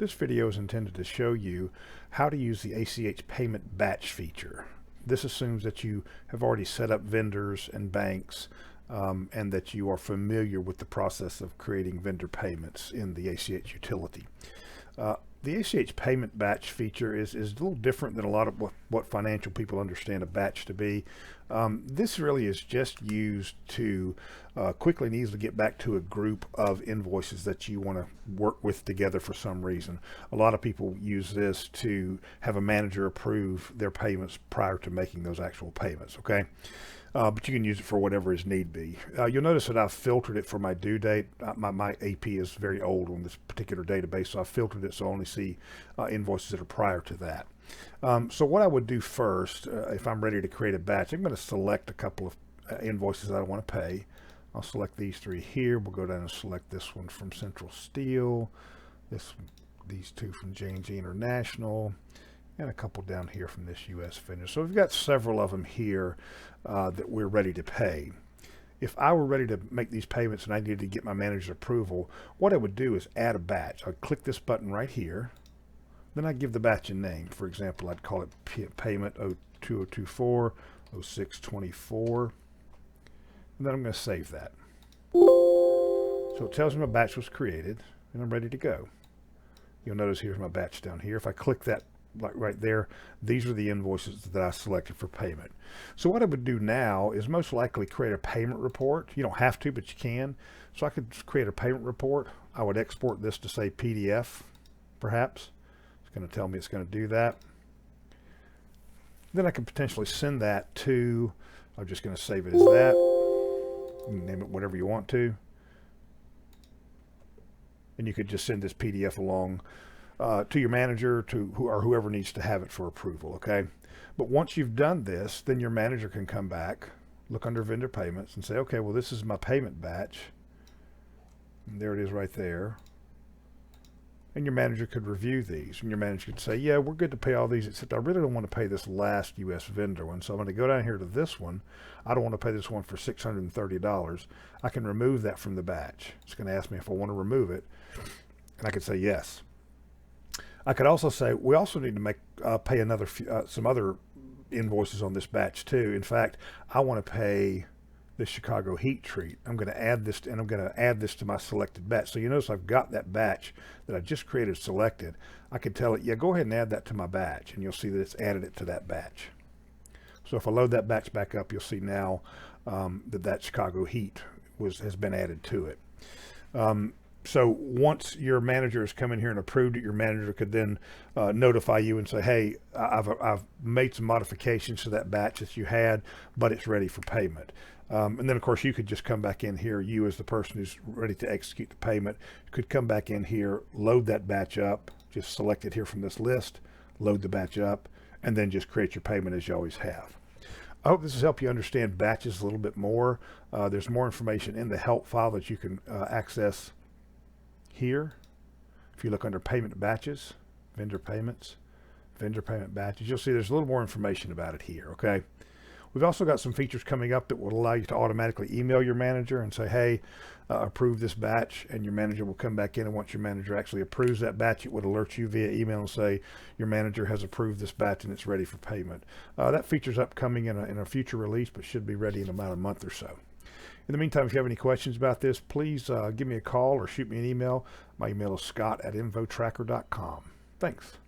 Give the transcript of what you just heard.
This video is intended to show you how to use the ACH payment batch feature. This assumes that you have already set up vendors and banks and that you are familiar with the process of creating vendor payments in the ACH utility. The ACH payment batch feature is a little different than a lot of what financial people understand a batch to be. This really is just used to quickly and easily get back to a group of invoices that you want to work with together for some reason. A lot of people use this to have a manager approve their payments prior to making those actual payments, okay? But you can use it for whatever is need be. You'll notice that I've filtered it for my due date. My AP is very old on this particular database, so I've filtered it so I only see invoices that are prior to that. So what I would do first, if I'm ready to create a batch, I'm going to select a couple of invoices that I want to pay. I'll select these three here. We'll go down and select this one from Central Steel, these two from J&J International, and a couple down here from this US vendor. So we've got several of them here that we're ready to pay. If I were ready to make these payments and I needed to get my manager's approval, what I would do is add a batch. I'd click this button right here. Then I'd give the batch a name. For example, I'd call it payment 02024 0624. And then I'm going to save that. So it tells me my batch was created and I'm ready to go. You'll notice here's my batch down here. If I click that like right there, these are the invoices that I selected for payment. So what I would do now is most likely create a payment report. You don't have to, but you can. So I could create a payment report. I would export this to say PDF, perhaps. It's going to tell me it's going to do that. Then I can potentially send that to, I'm just going to save it as that. You can name it whatever you want to. And you could just send this PDF along to your manager, or whoever needs to have it for approval, okay? But once you've done this, then your manager can come back, look under vendor payments and say, okay, well, this is my payment batch. And there it is right there. And your manager could review these, and your manager could say, yeah, we're good to pay all these, except I really don't want to pay this last US vendor one. So I'm going to go down here to this one. I don't want to pay this one for $630. I can remove that from the batch. It's going to ask me if I want to remove it. And I could say yes. I could also say we also need to pay another some other invoices on this batch too. In fact, I want to pay this Chicago heat treat. I'm going to add this, and I'm going to add this to my selected batch. So you notice I've got that batch that I just created selected. I could tell it, yeah, go ahead and add that to my batch, and you'll see that it's added it to that batch. So if I load that batch back up, you'll see now that Chicago heat has been added to it. So once your manager has come in here and approved it, your manager could then notify you and say, hey, I've made some modifications to that batch that you had, but it's ready for payment. And then, of course, you could just come back in here. You, as the person who's ready to execute the payment, could come back in here, load that batch up, just select it here from this list, load the batch up, and then just create your payment as you always have. I hope this has helped you understand batches a little bit more. There's more information in the help file that you can access here. If you look under payment batches, vendor payments, vendor payment batches, you'll see there's a little more information about it here, okay? We've also got some features coming up that will allow you to automatically email your manager and say, hey, approve this batch, and your manager will come back in, and once your manager actually approves that batch, it would alert you via email and say your manager has approved this batch and it's ready for payment. That feature's upcoming in a future release, but should be ready in about a month or so. In the meantime, if you have any questions about this, please give me a call or shoot me an email. My email is scott@infotracker.com. Thanks.